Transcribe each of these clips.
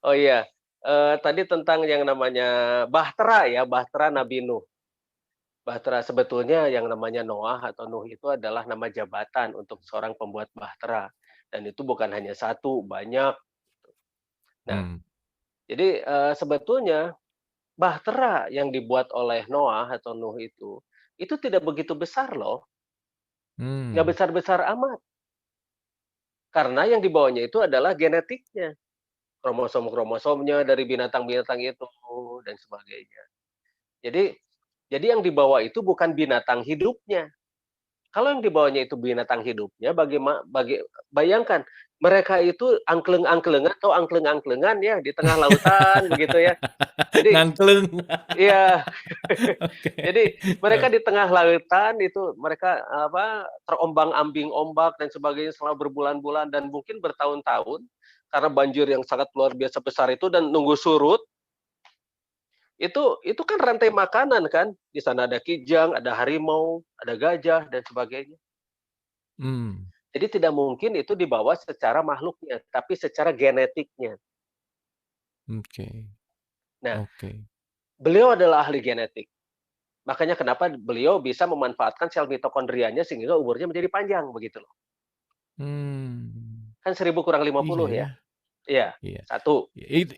Oh iya, tadi tentang yang namanya Bahtera ya, Bahtera Nabi Nuh. Bahtera sebetulnya yang namanya Noah atau Nuh itu adalah nama jabatan untuk seorang pembuat bahtera, dan itu bukan hanya satu, banyak. Nah, Mmm, jadi, sebetulnya bahtera yang dibuat oleh Noah atau Nuh itu tidak begitu besar loh, nggak mmm, besar-besar amat, karena yang dibawanya itu adalah genetiknya, kromosom-kromosomnya dari binatang-binatang itu dan sebagainya. Jadi yang dibawa itu bukan binatang hidupnya. Kalau yang dibawanya itu binatang hidupnya, bayangkan mereka itu angkleng-angklengan atau angkleng-angklengan ya di tengah lautan begitu ya. Jadi ngangkleng. iya, Oke, jadi mereka di tengah lautan itu mereka, terombang-ambing ombak dan sebagainya selama berbulan-bulan dan mungkin bertahun-tahun, karena banjir yang sangat luar biasa besar itu dan nunggu surut, itu kan rantai makanan kan, di sana ada kijang, ada harimau, ada gajah dan sebagainya. mmm, Jadi tidak mungkin itu dibawa secara makhluknya, tapi secara genetiknya. oke, Nah, oke. beliau adalah ahli genetik. Makanya kenapa beliau bisa memanfaatkan sel mitokondrianya sehingga umurnya menjadi panjang, begitu loh. Mmm, Kan 1000 kurang iya 50 ya, ya? Iya, iya. 1.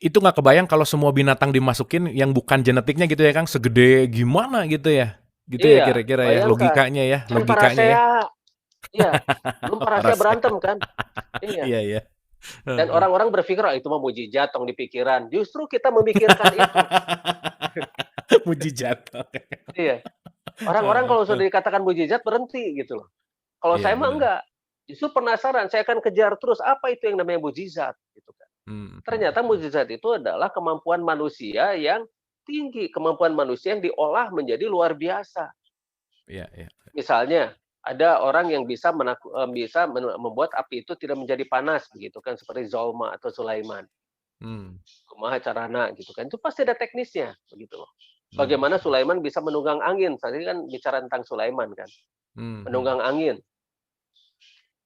Itu nggak kebayang kalau semua binatang dimasukin yang bukan genetiknya gitu ya, Kang, segede gimana gitu ya? Gitu ya Iya, kira-kira ya, bayangkan. logikanya ya Kan logikanya ya? Parasea, iya, belum Parasea Parasnya. berantem kan? Iya. Iya iya. Dan Heeh. orang-orang berpikir, "Ah, itu mah mukjizat tong di pikiran." Justru kita memikirkan itu. Mujizat, oke. Iya. Orang-orang Heeh kalau heeh. sudah dikatakan mukjizat berhenti gitu loh. Kalau Iya saya mah bener. enggak, justru penasaran, saya akan kejar terus, apa itu yang namanya mukjizat, gitu kan. Mhm mhm Ternyata mhm. mukjizat itu adalah kemampuan manusia yang tinggi, kemampuan manusia yang diolah menjadi luar biasa. Iya iya. Misalnya, ada orang yang bisa membuat api itu tidak menjadi panas, begitu kan, seperti Zolma atau Sulaiman. Mmm, Kumaha carana gitu kan, itu pasti ada teknisnya, begitu loh. mhm Bagaimana mhm. Sulaiman bisa menunggang angin, tadi kan bicara tentang Sulaiman kan, Mmm, mhm. menunggang angin.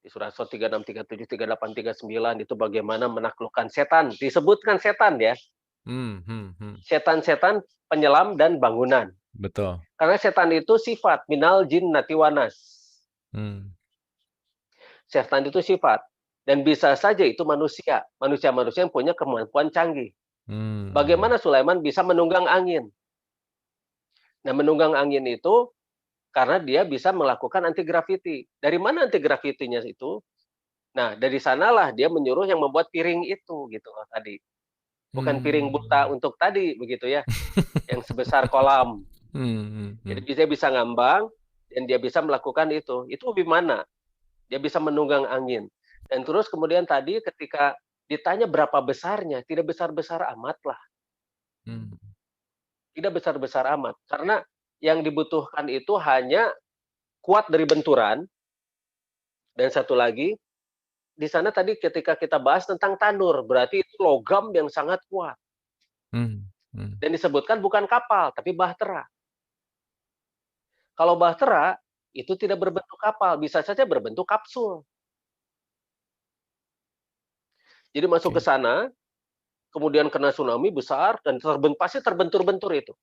Di Surat Sot 36, 37, 38, 39 itu bagaimana menaklukkan setan, disebutkan setan ya, Mmm, mhm mhm. setan-setan penyelam dan bangunan. Betul. Karena setan itu sifat, minal jinnati wanas. Mmm, Setan itu sifat, dan bisa saja itu manusia, manusia-manusia yang punya kemampuan canggih. mmm, Bagaimana Sulaiman bisa menunggang angin? Nah, menunggang angin itu karena dia bisa melakukan anti gravity. Dari mana anti gravity-nya itu? Nah, dari sanalah dia menyuruh yang membuat piring itu, gitu loh tadi. Bukan piring buta mmm. untuk tadi, begitu ya, yang sebesar kolam. Mhm Jadi mhm. dia bisa ngambang dan dia bisa melakukan itu. Itu gimana? Dia bisa menunggang angin. Dan terus kemudian tadi ketika ditanya berapa besarnya, tidak besar-besar amat lah, Mmm, tidak besar-besar amat. Karena yang dibutuhkan itu hanya kuat dari benturan dan satu lagi, di sana tadi ketika kita bahas tentang tanur, berarti itu logam yang sangat kuat mhm mhm. dan disebutkan bukan kapal, tapi bahtera. Kalau bahtera, itu tidak berbentuk kapal, bisa saja berbentuk kapsul. Jadi masuk ke Oke. sana, kemudian kena tsunami besar dan pasti terbentur-bentur itu,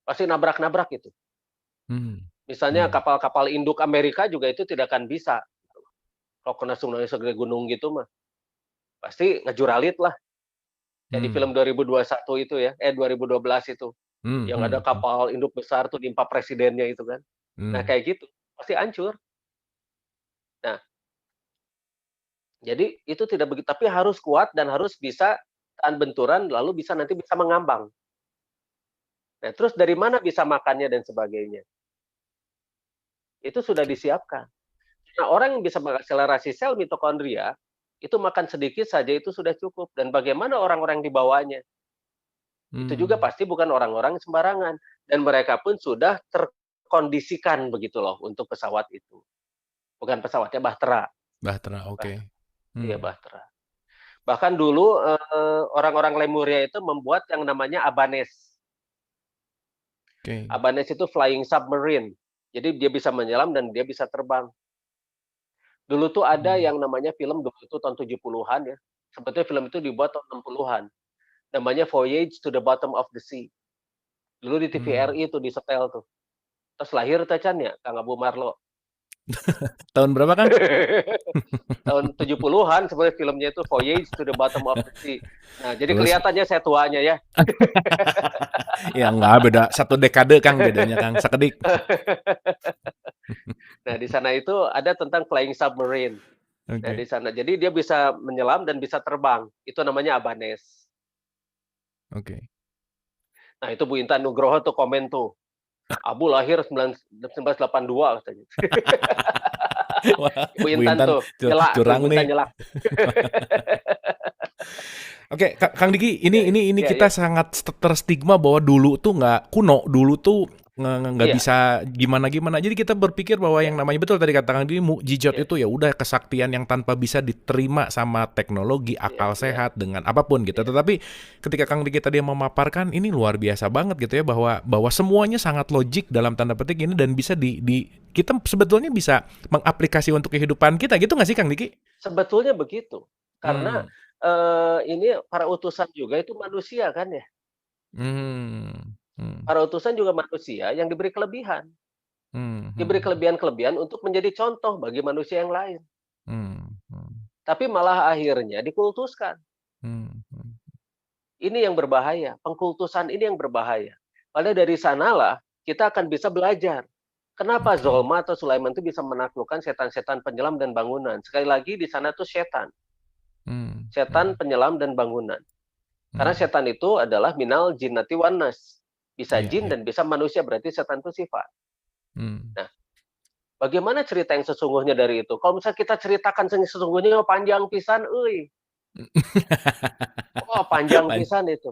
pasti nabrak-nabrak itu. Mmm, Misalnya mhm. kapal-kapal induk Amerika juga itu tidak akan bisa, kalau kena tsunami segede gunung gitu mah, pasti ngejuralit lah, kayak di film Mmm, 2021 itu ya, 2012 itu, mhm yang ada mhm. kapal induk besar tuh nimpa presidennya itu kan. Nah Mmm, kayak gitu, pasti hancur. Nah, jadi itu tidak begitu tapi harus kuat dan harus bisa tahan benturan, lalu nanti bisa mengambang. Nah, terus dari mana bisa makannya dan sebagainya, itu sudah oke. disiapkan. Nah, orang yang bisa mengakselerasi sel mitokondria, itu makan sedikit saja itu sudah cukup dan bagaimana orang-orang di bawahnya, itu juga Mmm, pasti bukan orang-orang sembarangan dan mereka pun sudah terkondisikan begitu loh untuk pesawat itu. Bukan pesawatnya Bahtera, Bahtera, oke. Bahtera, iya Mhm, Bahtera. Bahkan dulu, orang-orang Lemuria itu membuat yang namanya Abanes. oke. Abanes itu flying submarine, jadi dia bisa menyelam dan dia bisa terbang. Dulu tuh ada Mmm, yang namanya film dulu itu tahun 70-an ya, sebetulnya film itu dibuat tahun 60-an. namanya Voyage to the Bottom of the Sea. Dulu di Hmm. TVRI itu disetel tuh. Terus lahir teh Chan ya, Kang Abu Marlo. Tahun berapa, Kang? Tahun 70-an sebenarnya filmnya itu Voyage to the Bottom of the Sea. Nah, jadi Terus kelihatannya saya tuanya ya. ya nggak beda 1 dekade, Kang, bedanya, Kang. Sakedik. Nah, di sana itu ada tentang flying submarine. Nah, di Oke. sana. Jadi dia bisa menyelam dan bisa terbang. Itu namanya Abanes. Oke. Nah, itu Bu Intan Nugroho tuh komen tuh. Abu lahir 1982 katanya. Wah, Bu Bu Intan Intan tuh nyelak tuh, curang Bu Intan nih. nyelak. Oke, Kang Diki, Ya, ini ya, kita ya. sangat terstigma bahwa dulu tuh nggak kuno, dulu tuh nggak Iya, bisa gimana-gimana. Jadi kita berpikir bahwa yang iya, namanya betul tadi kata Kang Diki, mukjizat iya, itu ya udah kesaktian yang tanpa bisa diterima sama teknologi, iya, akal iya, sehat dengan apapun gitu. iya. Tetapi ketika Kang Diki tadi memaparkan ini luar biasa banget gitu ya bahwa semuanya sangat logik dalam tanda petik ini dan bisa kita sebetulnya bisa mengaplikasi untuk kehidupan kita gitu nggak sih Kang Diki? Sebetulnya begitu. Karena, Hmm. ini para utusan juga itu manusia kan ya. Hmm. Hmm. Para utusan juga manusia yang diberi kelebihan. Hmm. Diberi Hmm. kelebihan-kelebihan untuk menjadi contoh bagi manusia yang lain. Hmm. Hmm. Tapi malah akhirnya dikultuskan. Hmm. Hmm. Ini yang berbahaya, pengkultusan ini yang berbahaya. Padahal dari sanalah kita akan bisa belajar. Kenapa Oke. Zolma atau Sulaiman itu bisa menaklukkan setan-setan penyelam dan bangunan? Sekali lagi di sana tuh setan. Hmm. Setan, Hmm. penyelam, dan bangunan. Karena Hmm. setan itu adalah minal jinnati wannas. Bisa Iya, jin iya. dan bisa manusia, berarti setan itu sifat. Hmm. Nah, bagaimana cerita yang sesungguhnya dari itu? Kalau misalnya kita ceritakan sesungguhnya panjang pisan, euy. Oh, panjang Pan pisan itu.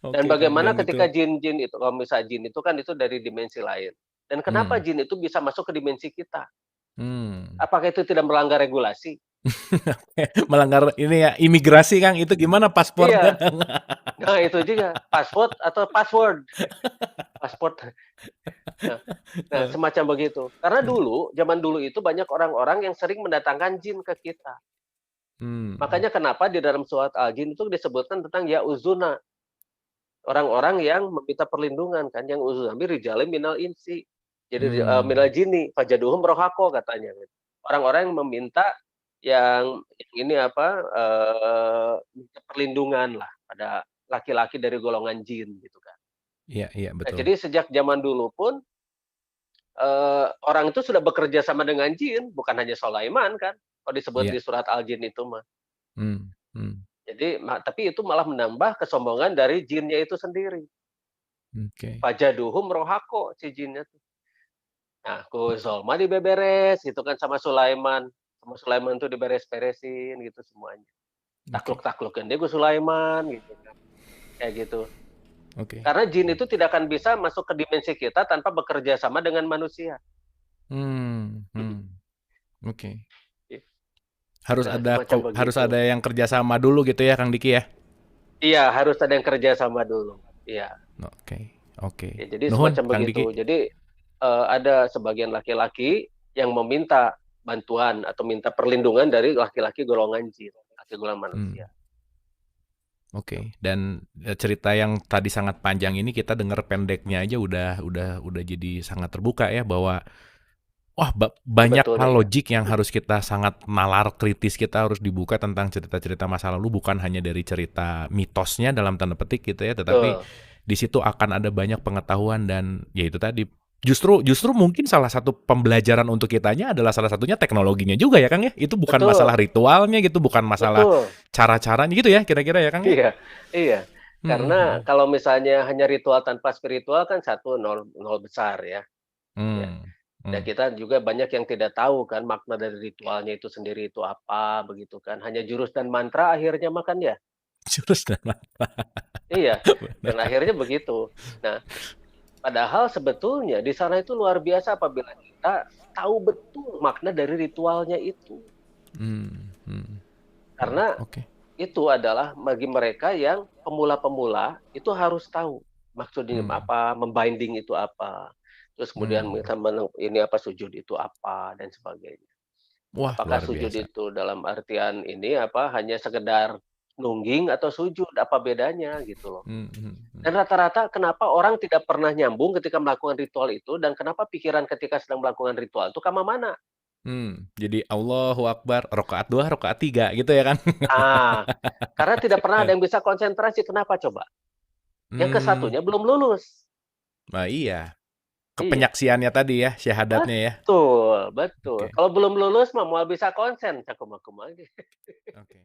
Dan Oke, Kang, bagaimana dan ketika itu jin-jin itu, kalau misalnya jin itu kan itu dari dimensi lain. Dan kenapa hmm. jin itu bisa masuk ke dimensi kita? Hmm. Apakah itu tidak melanggar regulasi? Melanggar ini ya, imigrasi, Kang, itu gimana paspornya, Iya. Kang? Nah, itu juga. Password atau password? Pasport. Nah, nah, Heeh. semacam begitu. Karena dulu, zaman dulu itu banyak orang-orang yang sering mendatangkan jin ke kita. Hmm. Makanya kenapa di dalam surat Al-Jin itu disebutkan tentang Ya'uzuna, orang-orang yang meminta perlindungan kan, yang uzuna bi rijalin minal insi. Jadi minal Hmm. jinni, fajaduhum rohako katanya gitu. Orang-orang yang meminta yang ini apa, minta perlindungan lah pada laki-laki dari golongan jin gitu kan. Iya, iya, Nah, betul. jadi sejak zaman dulu pun, orang itu sudah bekerja sama dengan jin, bukan hanya Sulaiman kan, kalau disebut Iya. di surat Al-Jin itu mah. Hmm. Hmm. Jadi tapi itu malah menambah kesombongan dari jinnya itu sendiri. Oke. Fajaduhum rohako si jinnya tuh. Nah, ku Zolma dibeberes gitu kan sama Sulaiman. Sama Sulaiman tuh diberes-beresin gitu semuanya. Oke. Takluk-taklukin dia ku Sulaiman gitu kan, kayak gitu. Oke. Karena jin itu tidak akan bisa masuk ke dimensi kita tanpa bekerja sama dengan manusia. Hmm. Hmm. Oke. Nah, semacam Harus begitu. ada yang kerjasama dulu gitu ya, Kang Diki ya? Iya, harus ada yang kerja sama dulu. Iya. Oke. Oke. Ya, jadi Nuhun, semacam Kang begitu. Diki. Jadi, ada sebagian laki-laki yang meminta bantuan atau minta perlindungan dari laki-laki golongan jin, laki golongan manusia. Hmm. Oke, dan cerita yang tadi sangat panjang ini kita dengar pendeknya aja udah jadi sangat terbuka ya bahwa wah banyak Sebetulnya hal ya. logik yang harus kita sangat nalar kritis kita harus dibuka tentang cerita-cerita masa lalu bukan hanya dari cerita mitosnya dalam tanda petik gitu ya, tetapi Betul, di situ akan ada banyak pengetahuan dan ya itu tadi justru justru mungkin salah satu pembelajaran untuk kitanya adalah salah satunya teknologinya juga ya Kang ya. Itu bukan masalah betul, ritualnya gitu, bukan masalah betul. cara-caranya gitu ya kira-kira ya Kang ya? Iya, iya. Mhm, Karena mhm. kalau misalnya hanya ritual tanpa spiritual kan satu nol nol besar ya, ya. Mmm, Dan mmm. kita juga banyak yang tidak tahu kan makna dari ritualnya itu sendiri itu apa, begitu kan. Hanya jurus dan mantra akhirnya makan ya. Jurus dan mata, Iya, dan benar. akhirnya begitu. Nah, padahal sebetulnya di sana itu luar biasa apabila kita tahu betul makna dari ritualnya itu. Mmm, mhm, mhm, Karena oke. itu adalah bagi mereka yang pemula-pemula itu harus tahu maksudnya Mmm, apa, membinding itu apa, terus kemudian mmm. ini apa, sujud itu apa, dan sebagainya. Wah, Apakah luar sujud biasa. itu dalam artian ini apa, hanya sekedar nungging atau sujud, apa bedanya gitu loh. Mhm mhm. Dan rata-rata kenapa orang tidak pernah nyambung ketika melakukan ritual itu dan kenapa pikiran ketika sedang melakukan ritual itu kemana-mana. Jadi Allahu Akbar, rakaat 2, rakaat 3 gitu ya kan? Ah, karena tidak pernah ada Heeh. yang bisa konsentrasi, kenapa coba? Yang Mmm, ke-1-nya belum lulus. iya, Iya, kepenyaksiannya tadi ya, syahadatnya ya? betul betul. Oke Kalau belum lulus mah moal bisa konsen, cakumakumah ge. oke.